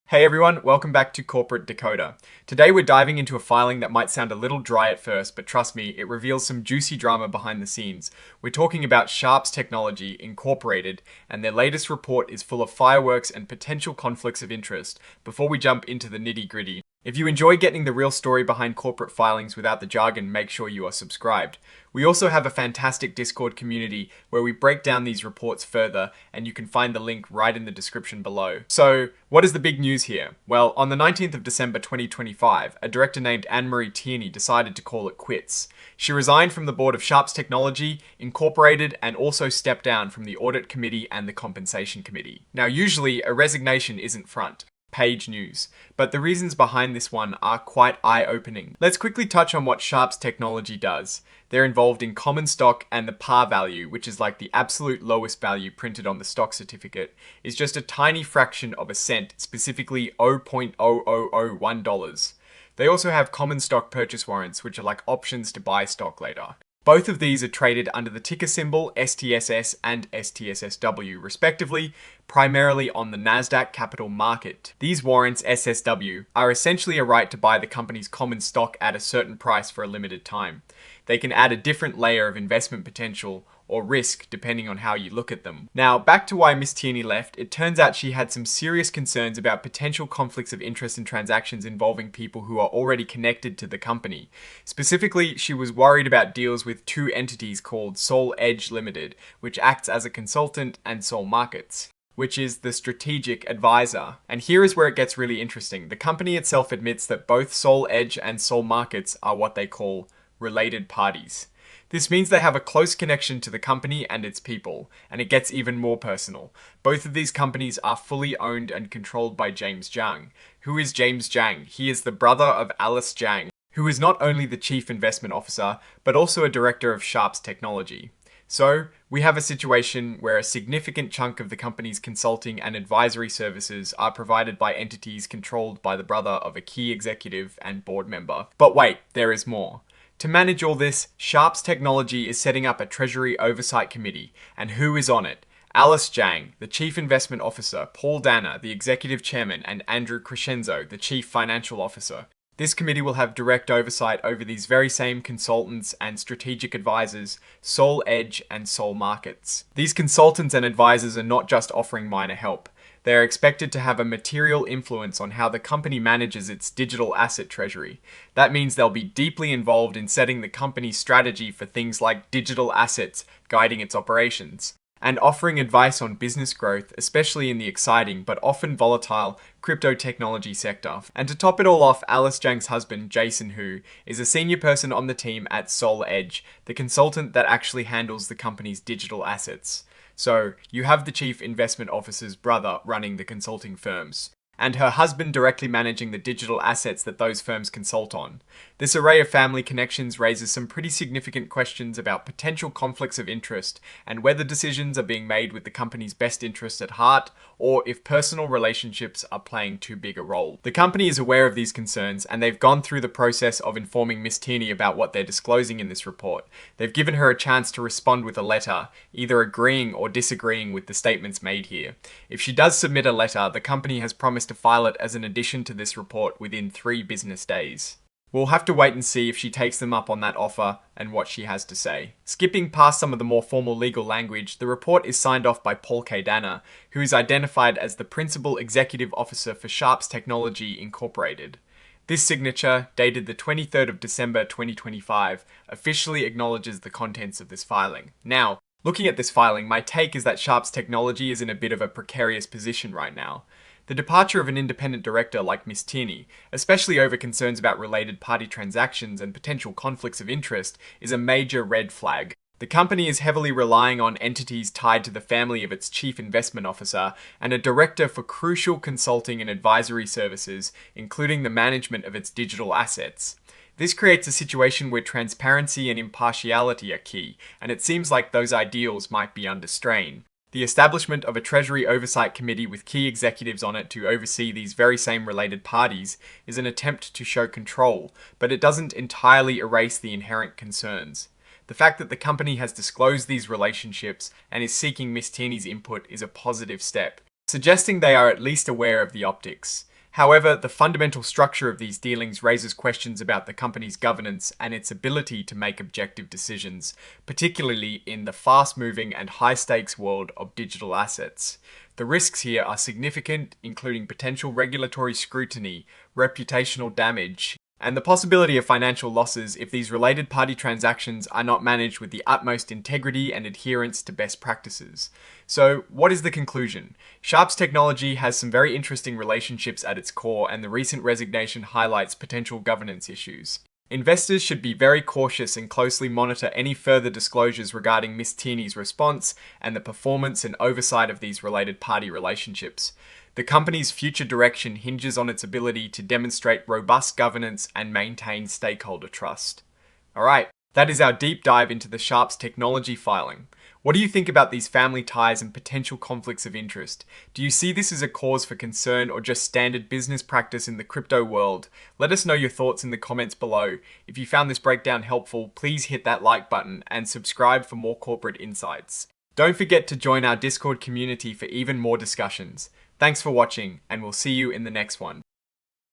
Hey everyone, welcome back to Corporate Decoder. Today we're diving into a filing that might sound a little dry at first, but trust me, it reveals some juicy drama behind the scenes. We're talking about Sharps Technology Incorporated, and their latest report is full of fireworks and potential conflicts of interest. Before we jump into the nitty-gritty, if you enjoy getting the real story behind corporate filings without the jargon, make sure you are subscribed. We also have a fantastic Discord community where we break down these reports further, and you can find the link right in the description below. So, what is the big news here? Well, on the 19th of December 2025, a director named Anne-Marie Tierney decided to call it quits. She resigned from the board of Sharps Technology Incorporated and also stepped down from the Audit Committee and the Compensation Committee. Now, usually a resignation isn't front page news, but the reasons behind this one are quite eye-opening. Let's quickly touch on what Sharps Technology does. They're involved in common stock, and the par value, which is like the absolute lowest value printed on the stock certificate, is just a tiny fraction of a cent, specifically $0.0001. They also have common stock purchase warrants, which are like options to buy stock later. Both of these are traded under the ticker symbol STSS and STSSW, respectively, primarily on the Nasdaq Capital Market. These warrants, SSW, are essentially a right to buy the company's common stock at a certain price for a limited time. They can add a different layer of investment potential or risk depending on how you look at them. Now, back to why Miss Tierney left, it turns out she had some serious concerns about potential conflicts of interest in transactions involving people who are already connected to the company. Specifically, she was worried about deals with two entities called Sol Edge Limited, which acts as a consultant, and Sol Markets, which is the strategic advisor. And here is where it gets really interesting. The company itself admits that both Sol Edge and Sol Markets are what they call related parties. This means they have a close connection to the company and its people, and it gets even more personal. Both of these companies are fully owned and controlled by James Zhang. Who is James Zhang? He is the brother of Alice Zhang, who is not only the chief investment officer, but also a director of Sharps Technology. So, we have a situation where a significant chunk of the company's consulting and advisory services are provided by entities controlled by the brother of a key executive and board member. But wait, there is more. To manage all this, Sharps Technology is setting up a Treasury Oversight Committee, and who is on it? Alice Zhang, the Chief Investment Officer, Paul Danner, the Executive Chairman, and Andrew Crescenzo, the Chief Financial Officer. This committee will have direct oversight over these very same consultants and strategic advisors, Sol Edge and Sol Markets. These consultants and advisors are not just offering minor help. They are expected to have a material influence on how the company manages its digital asset treasury. That means they'll be deeply involved in setting the company's strategy for things like digital assets, guiding its operations, and offering advice on business growth, especially in the exciting but often volatile crypto technology sector. And to top it all off, Alice Zhang's husband, Jason Hu, is a senior person on the team at Sol Edge, the consultant that actually handles the company's digital assets. So, you have the chief investment officer's brother running the consulting firms, and her husband directly managing the digital assets that those firms consult on. This array of family connections raises some pretty significant questions about potential conflicts of interest and whether decisions are being made with the company's best interest at heart, or if personal relationships are playing too big a role. The company is aware of these concerns, and they've gone through the process of informing Miss Tierney about what they're disclosing in this report. They've given her a chance to respond with a letter, either agreeing or disagreeing with the statements made here. If she does submit a letter, the company has promised to file it as an addition to this report within 3 business days. We'll have to wait and see if she takes them up on that offer and what she has to say. Skipping past some of the more formal legal language, the report is signed off by Paul K. Danner, who is identified as the Principal Executive Officer for Sharps Technology Incorporated. This signature, dated the 23rd of December 2025, officially acknowledges the contents of this filing. Now, looking at this filing, my take is that Sharps Technology is in a bit of a precarious position right now. The departure of an independent director like Miss Tierney, especially over concerns about related party transactions and potential conflicts of interest, is a major red flag. The company is heavily relying on entities tied to the family of its chief investment officer and a director for crucial consulting and advisory services, including the management of its digital assets. This creates a situation where transparency and impartiality are key, and it seems like those ideals might be under strain. The establishment of a Treasury Oversight Committee with key executives on it to oversee these very same related parties is an attempt to show control, but it doesn't entirely erase the inherent concerns. The fact that the company has disclosed these relationships and is seeking Miss Tierney's input is a positive step, suggesting they are at least aware of the optics. However, the fundamental structure of these dealings raises questions about the company's governance and its ability to make objective decisions, particularly in the fast-moving and high-stakes world of digital assets. The risks here are significant, including potential regulatory scrutiny, reputational damage, and the possibility of financial losses if these related party transactions are not managed with the utmost integrity and adherence to best practices. So, what is the conclusion? Sharp's technology has some very interesting relationships at its core, and the recent resignation highlights potential governance issues. Investors should be very cautious and closely monitor any further disclosures regarding Ms. Tierney's response and the performance and oversight of these related party relationships. The company's future direction hinges on its ability to demonstrate robust governance and maintain stakeholder trust. Alright, that is our deep dive into the Sharp's technology filing. What do you think about these family ties and potential conflicts of interest? Do you see this as a cause for concern or just standard business practice in the crypto world? Let us know your thoughts in the comments below. If you found this breakdown helpful, please hit that like button and subscribe for more corporate insights. Don't forget to join our Discord community for even more discussions. Thanks for watching, and we'll see you in the next one.